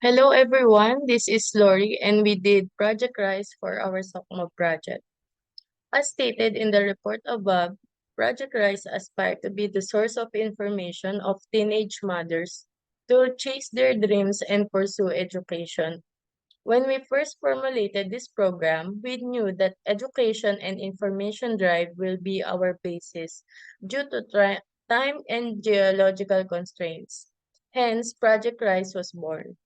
Hello everyone, this is Lori and we did Project Rise for our SOCMO project. As stated in the report above, Project Rise aspired to be the source of information of teenage mothers to chase their dreams and pursue education. When we first formulated this program, we knew that education and information drive will be our basis due to time and geological constraints. Hence, Project Rise was born.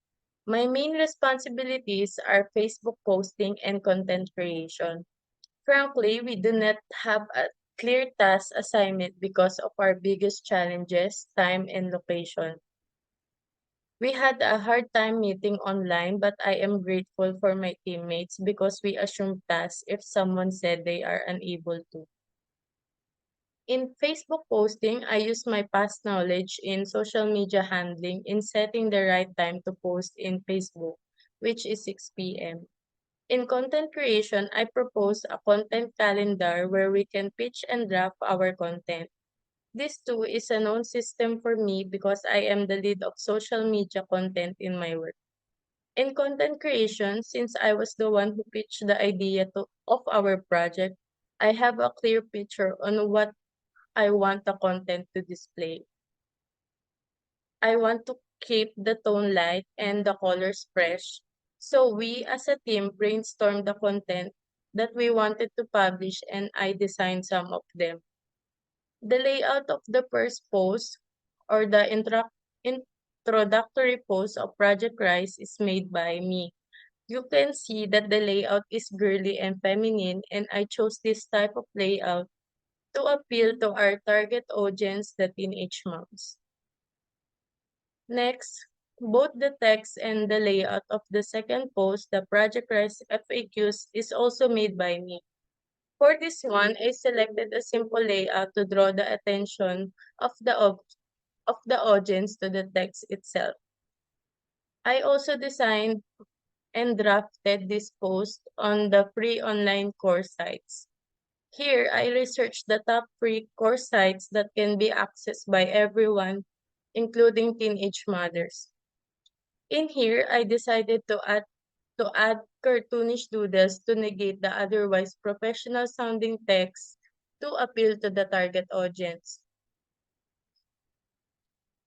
My main responsibilities are Facebook posting and content creation. Frankly, we do not have a clear task assignment because of our biggest challenges, time and location. We had a hard time meeting online, but I am grateful for my teammates because we assume tasks if someone said they are unable to. In Facebook posting, I use my past knowledge in social media handling in setting the right time to post in Facebook, which is 6 p.m. In content creation, I propose a content calendar where we can pitch and draft our content. This too is a known system for me because I am the lead of social media content in my work. In content creation, since I was the one who pitched the of our project, I have a clear picture on what I want the content to display. I want to keep the tone light and the colors fresh. So we as a team brainstormed the content that we wanted to publish and I designed some of them. The layout of the first post or the introductory post of Project Rise is made by me. You can see that the layout is girly and feminine and I chose this type of layout to appeal to our target audience, the teenage moms. Next, both the text and the layout of the second post, the Project Rise FAQs, is also made by me. For this one, I selected a simple layout to draw the attention of the audience to the text itself. I also designed and drafted this post on the free online course sites. Here, I researched the top free course sites that can be accessed by everyone, including teenage mothers. In here, I decided to add cartoonish doodles to negate the otherwise professional sounding text to appeal to the target audience.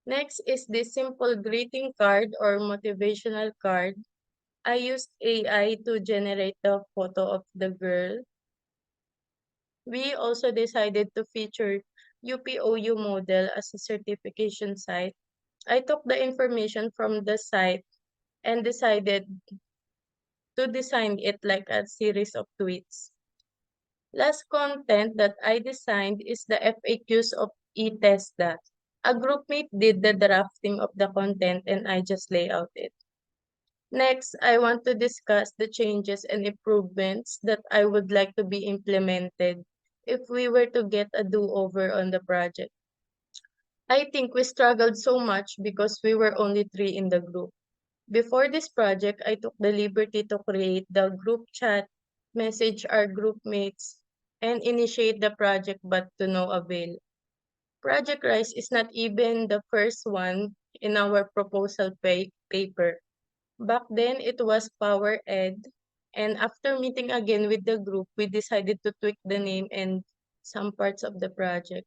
Next is this simple greeting card or motivational card. I used AI to generate the photo of the girl. We also decided to feature UPOU model as a certification site. I took the information from the site and decided to design it like a series of tweets. Last content that I designed is the FAQs of eTestDat. A groupmate did the drafting of the content and I just lay out it. Next, I want to discuss the changes and improvements that I would like to be implemented if we were to get a do-over on the project. I think we struggled so much because we were only three in the group. Before this project, I took the liberty to create the group chat, message our group mates, and initiate the project but to no avail. Project Rise is not even the first one in our proposal paper. Back then, it was Power Ed, and after meeting again with the group, we decided to tweak the name and some parts of the project.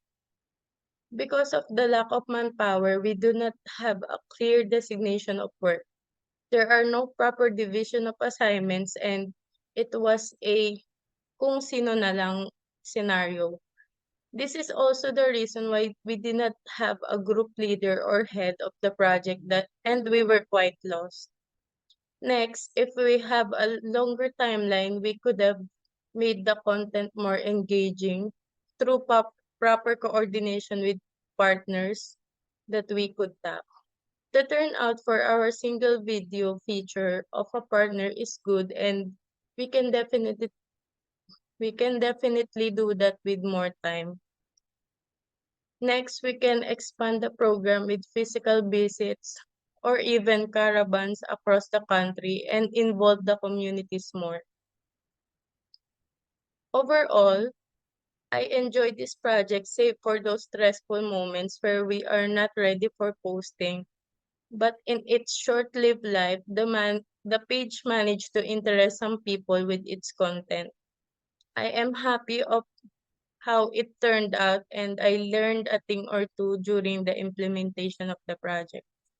Because of the lack of manpower, we do not have a clear designation of work. There are no proper division of assignments and it was a kung sino na lang scenario. This is also the reason why we did not have a group leader or head of the project and we were quite lost. Next, if we have a longer timeline, we could have made the content more engaging through proper coordination with partners that we could tap. The turnout for our single video feature of a partner is good and we can definitely we can definitely do that with more time. Next, we can expand the program with physical visits or even caravans across the country and involve the communities more. Overall, I enjoyed this project save for those stressful moments where we are not ready for posting. but in its short-lived life, the page managed to interest some people with its content. I am happy of how it turned out, and I learned a thing or two during the implementation of the project.